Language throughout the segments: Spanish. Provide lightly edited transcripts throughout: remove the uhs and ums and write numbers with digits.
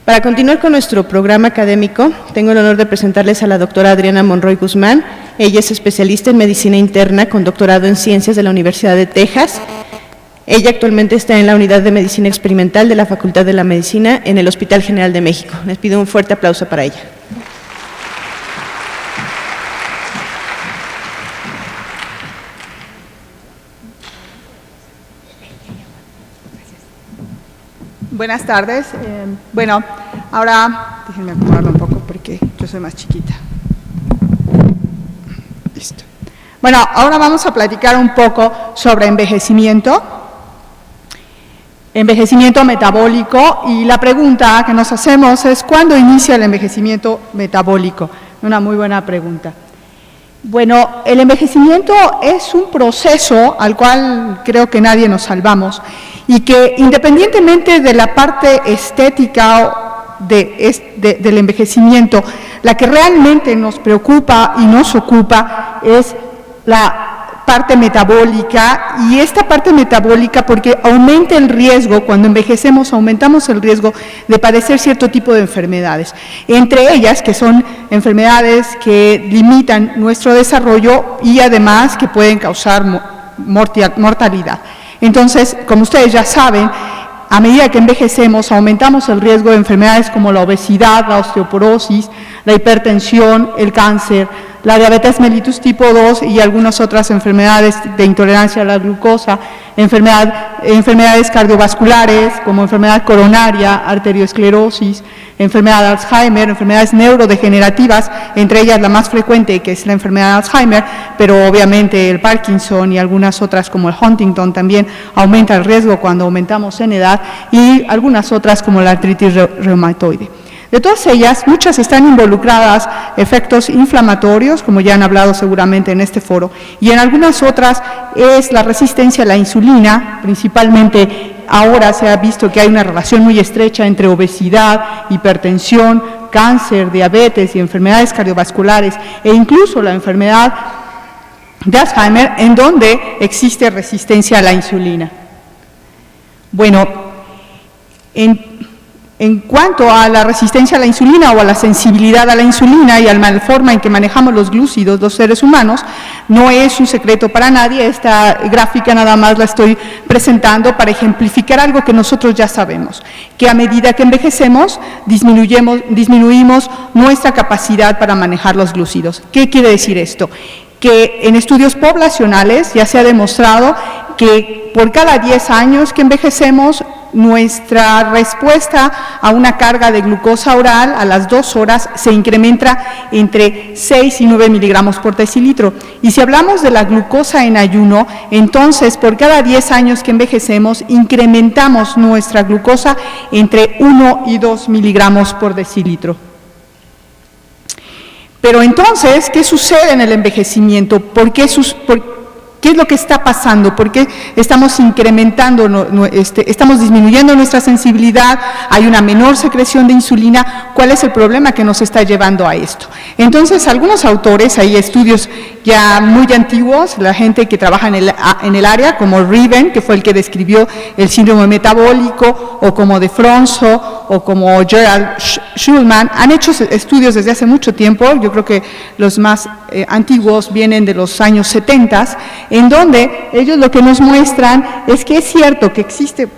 Para continuar con nuestro programa académico, tengo el honor de presentarles a la doctora Adriana Monroy Guzmán. Ella es especialista en medicina interna con doctorado en ciencias de la Universidad de Texas. Ella actualmente está en la unidad de medicina experimental de la Facultad de la Medicina en el Hospital General de México. Les pido un fuerte aplauso para ella. Buenas tardes. Bueno, ahora déjenme acomodarlo un poco porque yo soy más chiquita. Listo. Bueno, ahora vamos a platicar un poco sobre envejecimiento metabólico, y la pregunta que nos hacemos es ¿cuándo inicia el envejecimiento metabólico? Una muy buena pregunta. Bueno, el envejecimiento es un proceso al cual creo que nadie nos salvamos y que independientemente de la parte estética del envejecimiento, la que realmente nos preocupa y nos ocupa es la parte metabólica, y esta parte metabólica porque aumenta el riesgo, cuando envejecemos aumentamos el riesgo de padecer cierto tipo de enfermedades, entre ellas que son enfermedades que limitan nuestro desarrollo y además que pueden causar mortalidad. Entonces, como ustedes ya saben, a medida que envejecemos aumentamos el riesgo de enfermedades como la obesidad, la osteoporosis, la hipertensión, el cáncer, la diabetes mellitus tipo 2 y algunas otras enfermedades de intolerancia a la glucosa, enfermedades cardiovasculares como enfermedad coronaria, arteriosclerosis, enfermedad de Alzheimer, enfermedades neurodegenerativas, entre ellas la más frecuente que es la enfermedad de Alzheimer, pero obviamente el Parkinson y algunas otras como el Huntington también aumenta el riesgo cuando aumentamos en edad, y algunas otras como la artritis reumatoide. De todas ellas, muchas están involucradas efectos inflamatorios, como ya han hablado seguramente en este foro, y en algunas otras es la resistencia a la insulina. Principalmente ahora se ha visto que hay una relación muy estrecha entre obesidad, hipertensión, cáncer, diabetes y enfermedades cardiovasculares, e incluso la enfermedad de Alzheimer, en donde existe resistencia a la insulina. Bueno, en cuanto a la resistencia a la insulina o a la sensibilidad a la insulina y a la forma en que manejamos los glúcidos los seres humanos, no es un secreto para nadie. Esta gráfica nada más la estoy presentando para ejemplificar algo que nosotros ya sabemos, que a medida que envejecemos disminuimos nuestra capacidad para manejar los glúcidos. ¿Qué quiere decir esto? Que en estudios poblacionales ya se ha demostrado que por cada 10 años que envejecemos, nuestra respuesta a una carga de glucosa oral a las 2 horas se incrementa entre 6 y 9 miligramos por decilitro. Y si hablamos de la glucosa en ayuno, entonces por cada 10 años que envejecemos incrementamos nuestra glucosa entre 1 y 2 miligramos por decilitro. Pero entonces, ¿qué sucede en el envejecimiento? ¿Qué es lo que está pasando? ¿Por qué estamos estamos disminuyendo nuestra sensibilidad? Hay una menor secreción de insulina. ¿Cuál es el problema que nos está llevando a esto? Entonces, algunos autores, hay estudios ya muy antiguos, la gente que trabaja en el área, como Riven, que fue el que describió el síndrome metabólico, o como De Fronzo, o como Gerald Schulman, han hecho estudios desde hace mucho tiempo. Yo creo que los más antiguos vienen de los años 70, en donde ellos lo que nos muestran es que es cierto que existe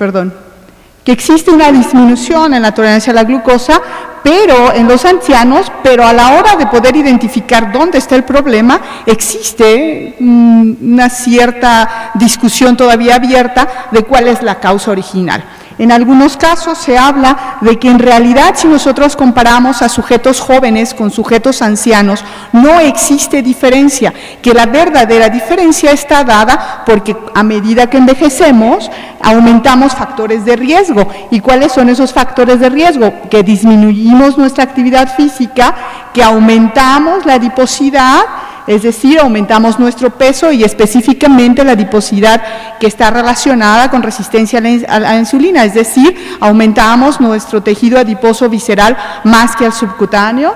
una disminución en la tolerancia a la glucosa, pero en los ancianos, pero a la hora de poder identificar dónde está el problema, existe una cierta discusión todavía abierta de cuál es la causa original. En algunos casos se habla de que en realidad, si nosotros comparamos a sujetos jóvenes con sujetos ancianos, no existe diferencia, que la verdadera diferencia está dada porque a medida que envejecemos aumentamos factores de riesgo. ¿Y cuáles son esos factores de riesgo? Que disminuimos nuestra actividad física, que aumentamos la adiposidad, es decir, aumentamos nuestro peso, y específicamente la adiposidad que está relacionada con resistencia a la insulina, es decir, aumentamos nuestro tejido adiposo visceral más que el subcutáneo.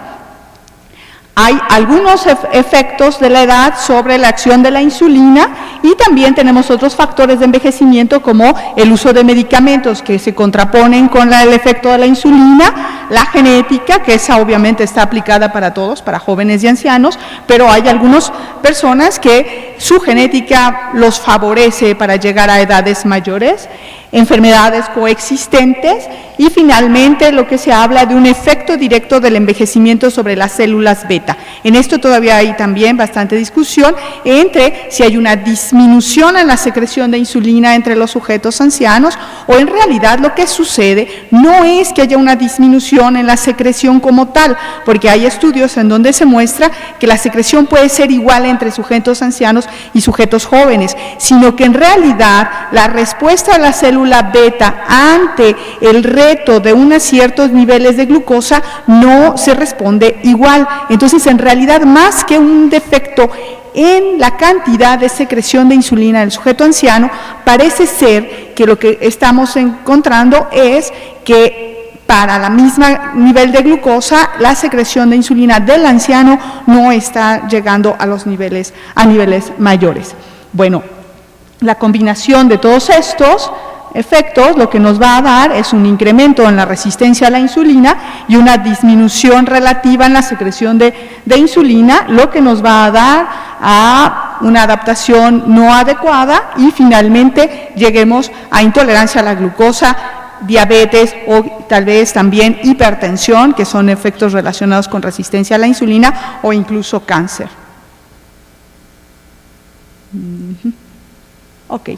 Hay algunos efectos de la edad sobre la acción de la insulina y también tenemos otros factores de envejecimiento como el uso de medicamentos que se contraponen con el efecto de la insulina, la genética, que esa obviamente está aplicada para todos, para jóvenes y ancianos, pero hay algunas personas que su genética los favorece para llegar a edades mayores, enfermedades coexistentes y finalmente lo que se habla de un efecto directo del envejecimiento sobre las células beta. En esto todavía hay también bastante discusión entre si hay una disminución en la secreción de insulina entre los sujetos ancianos o en realidad lo que sucede no es que haya una disminución en la secreción como tal, porque hay estudios en donde se muestra que la secreción puede ser igual entre sujetos ancianos y sujetos jóvenes, sino que en realidad la respuesta a la célula beta ante el reto de unos ciertos niveles de glucosa no se responde igual. Entonces, en realidad, más que un defecto en la cantidad de secreción de insulina del sujeto anciano, parece ser que lo que estamos encontrando es que para el mismo nivel de glucosa, la secreción de insulina del anciano no está llegando a niveles mayores. Bueno, la combinación de todos estos efectos lo que nos va a dar es un incremento en la resistencia a la insulina y una disminución relativa en la secreción de insulina, lo que nos va a dar a una adaptación no adecuada y finalmente lleguemos a intolerancia a la glucosa, diabetes o tal vez también hipertensión, que son efectos relacionados con resistencia a la insulina o incluso cáncer. Ok.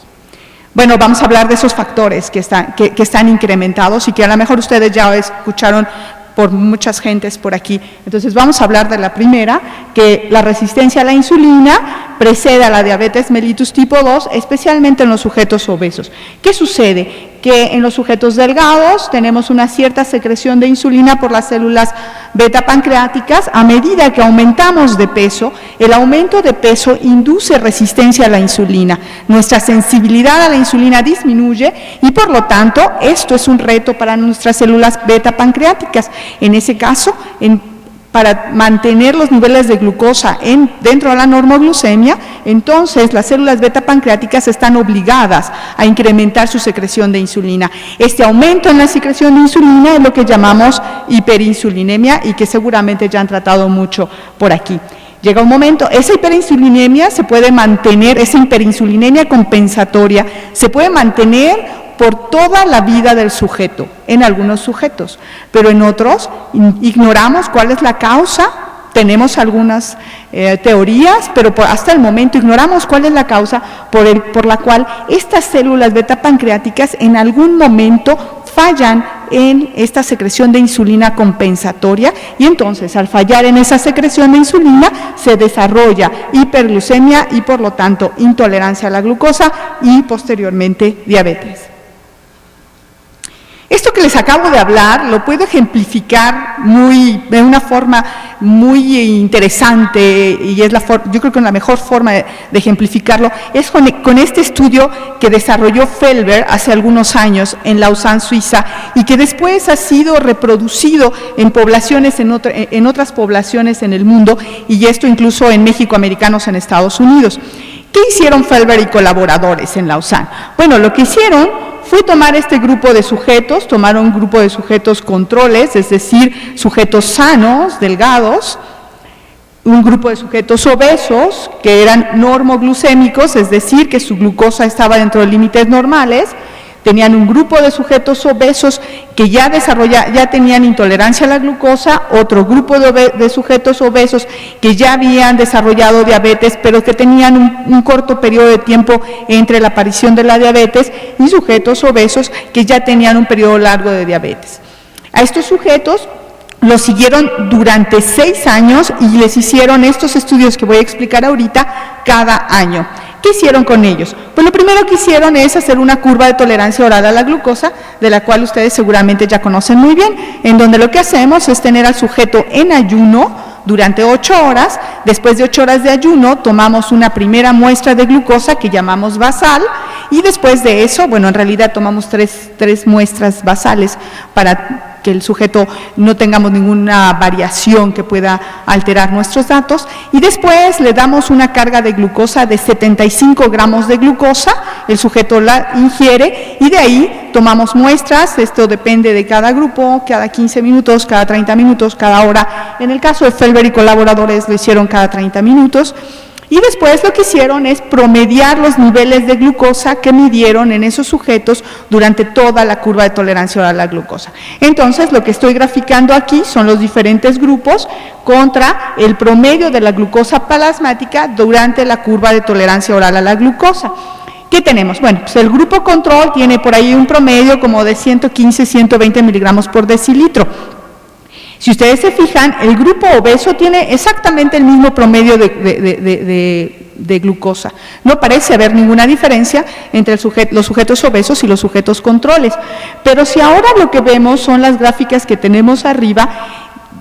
Bueno, vamos a hablar de esos factores que están incrementados y que a lo mejor ustedes ya escucharon por muchas gentes por aquí. Entonces vamos a hablar de la primera, que la resistencia a la insulina precede a la diabetes mellitus tipo 2, especialmente en los sujetos obesos. ¿Qué sucede? Que en los sujetos delgados tenemos una cierta secreción de insulina por las células beta pancreáticas. A medida que aumentamos de peso, el aumento de peso induce resistencia a la insulina. Nuestra sensibilidad a la insulina disminuye y por lo tanto esto es un reto para nuestras células beta pancreáticas. En ese caso, para mantener los niveles de glucosa dentro de la normoglucemia, entonces las células beta pancreáticas están obligadas a incrementar su secreción de insulina. Este aumento en la secreción de insulina es lo que llamamos hiperinsulinemia y que seguramente ya han tratado mucho por aquí. Llega un momento, esa hiperinsulinemia se puede mantener, esa hiperinsulinemia compensatoria se puede mantener por toda la vida del sujeto, en algunos sujetos, pero en otros ignoramos cuál es la causa. Tenemos algunas teorías, pero hasta el momento ignoramos cuál es la causa por la cual estas células beta pancreáticas en algún momento fallan en esta secreción de insulina compensatoria y entonces al fallar en esa secreción de insulina se desarrolla hiperglucemia y por lo tanto intolerancia a la glucosa y posteriormente diabetes. Esto que les acabo de hablar lo puedo ejemplificar de una forma muy interesante y es yo creo que la mejor forma de ejemplificarlo es con este estudio que desarrolló Felber hace algunos años en Lausanne, Suiza, y que después ha sido reproducido en poblaciones, en otras poblaciones en el mundo, y esto incluso en México-americanos en Estados Unidos. ¿Qué hicieron Felber y colaboradores en Lausanne? Bueno, lo que hicieron fue tomar este grupo de sujetos, tomaron un grupo de sujetos controles, es decir, sujetos sanos, delgados, un grupo de sujetos obesos, que eran normoglucémicos, es decir, que su glucosa estaba dentro de límites normales. Tenían un grupo de sujetos obesos que ya tenían intolerancia a la glucosa, otro grupo de sujetos obesos que ya habían desarrollado diabetes, pero que tenían un corto periodo de tiempo entre la aparición de la diabetes, y sujetos obesos que ya tenían un periodo largo de diabetes. A estos sujetos los siguieron durante 6 años y les hicieron estos estudios que voy a explicar ahorita cada año. ¿Qué hicieron con ellos? Pues lo primero que hicieron es hacer una curva de tolerancia oral a la glucosa, de la cual ustedes seguramente ya conocen muy bien, en donde lo que hacemos es tener al sujeto en ayuno durante 8 horas, después de 8 horas de ayuno tomamos una primera muestra de glucosa que llamamos basal, y después de eso, bueno, en realidad tomamos tres muestras basales para que el sujeto no tengamos ninguna variación que pueda alterar nuestros datos, y después le damos una carga de glucosa de 75 gramos de glucosa, el sujeto la ingiere y de ahí tomamos muestras, esto depende de cada grupo, cada 15 minutos, cada 30 minutos, cada hora. En el caso de Felber y colaboradores lo hicieron cada 30 minutos. Y después lo que hicieron es promediar los niveles de glucosa que midieron en esos sujetos durante toda la curva de tolerancia oral a la glucosa. Entonces, lo que estoy graficando aquí son los diferentes grupos contra el promedio de la glucosa plasmática durante la curva de tolerancia oral a la glucosa. ¿Qué tenemos? Bueno, pues el grupo control tiene por ahí un promedio como de 115, 120 miligramos por decilitro. Si ustedes se fijan, el grupo obeso tiene exactamente el mismo promedio de glucosa. No parece haber ninguna diferencia entre los sujetos obesos y los sujetos controles. Pero si ahora lo que vemos son las gráficas que tenemos arriba,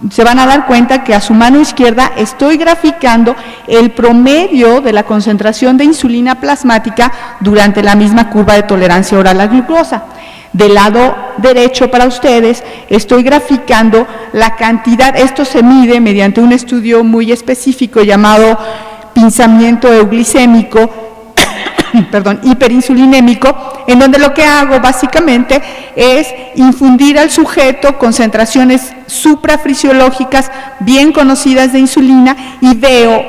se van a dar cuenta que a su mano izquierda estoy graficando el promedio de la concentración de insulina plasmática durante la misma curva de tolerancia oral a la glucosa. Del lado derecho para ustedes estoy graficando la cantidad, esto se mide mediante un estudio muy específico llamado pinzamiento euglicémico, hiperinsulinémico, en donde lo que hago básicamente es infundir al sujeto concentraciones suprafisiológicas bien conocidas de insulina y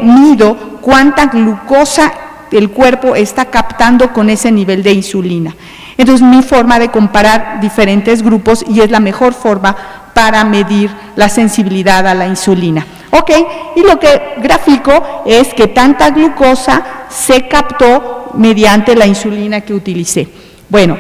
mido cuánta glucosa el cuerpo está captando con ese nivel de insulina. Entonces, mi forma de comparar diferentes grupos y es la mejor forma para medir la sensibilidad a la insulina. Ok, y lo que grafico es que tanta glucosa se captó mediante la insulina que utilicé. Bueno,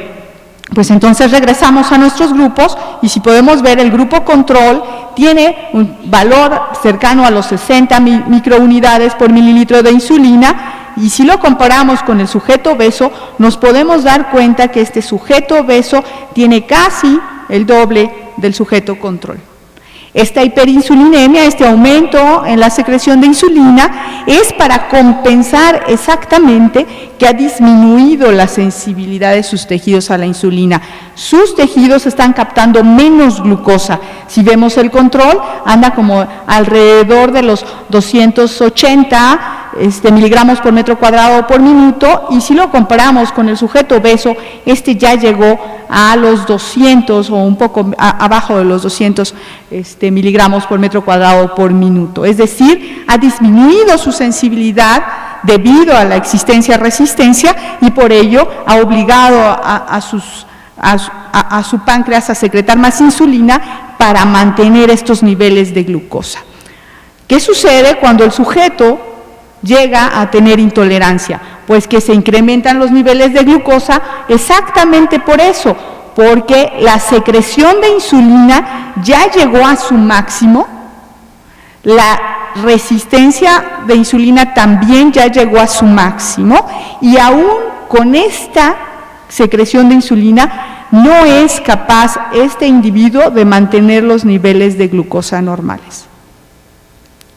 pues entonces regresamos a nuestros grupos y si podemos ver, el grupo control tiene un valor cercano a los 60 microunidades por mililitro de insulina. Y si lo comparamos con el sujeto obeso, nos podemos dar cuenta que este sujeto obeso tiene casi el doble del sujeto control. Esta hiperinsulinemia, este aumento en la secreción de insulina, es para compensar exactamente que ha disminuido la sensibilidad de sus tejidos a la insulina. Sus tejidos están captando menos glucosa. Si vemos el control, anda como alrededor de los 280 miligramos por metro cuadrado por minuto, y si lo comparamos con el sujeto obeso, este ya llegó a los 200 o un poco abajo de los 200 miligramos por metro cuadrado por minuto. Es decir, ha disminuido su sensibilidad debido a la existencia-resistencia y por ello ha obligado a su páncreas a secretar más insulina para mantener estos niveles de glucosa. ¿Qué sucede cuando el sujeto llega a tener intolerancia? Pues que se incrementan los niveles de glucosa exactamente por eso, porque la secreción de insulina ya llegó a su máximo, la resistencia de insulina también ya llegó a su máximo, y aún con esta secreción de insulina no es capaz este individuo de mantener los niveles de glucosa normales.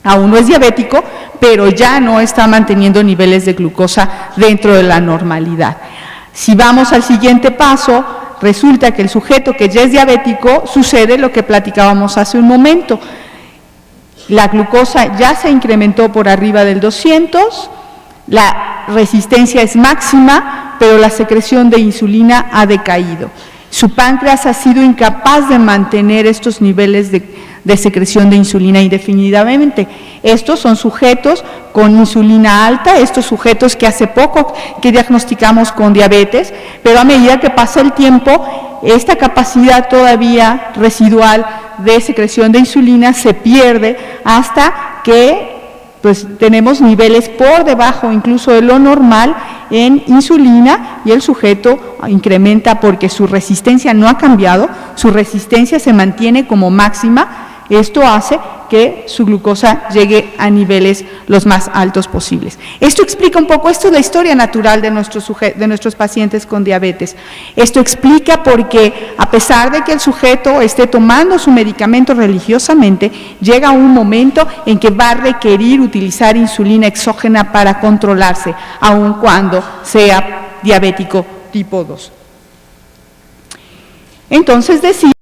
Aún no es diabético, pero ya no está manteniendo niveles de glucosa dentro de la normalidad. Si vamos al siguiente paso, resulta que el sujeto que ya es diabético, sucede lo que platicábamos hace un momento. La glucosa ya se incrementó por arriba del 200, la resistencia es máxima, pero la secreción de insulina ha decaído. Su páncreas ha sido incapaz de mantener estos niveles de secreción de insulina indefinidamente. Estos son sujetos con insulina alta, estos sujetos que hace poco que diagnosticamos con diabetes, pero a medida que pasa el tiempo, esta capacidad todavía residual de secreción de insulina se pierde hasta que tenemos niveles por debajo incluso de lo normal en insulina, y el sujeto incrementa porque su resistencia no ha cambiado, su resistencia se mantiene como máxima. Esto hace que su glucosa llegue a niveles los más altos posibles. Esto explica un poco, esto es la historia natural de nuestros pacientes con diabetes. Esto explica por qué, a pesar de que el sujeto esté tomando su medicamento religiosamente, llega un momento en que va a requerir utilizar insulina exógena para controlarse, aun cuando sea diabético tipo 2. Entonces decimos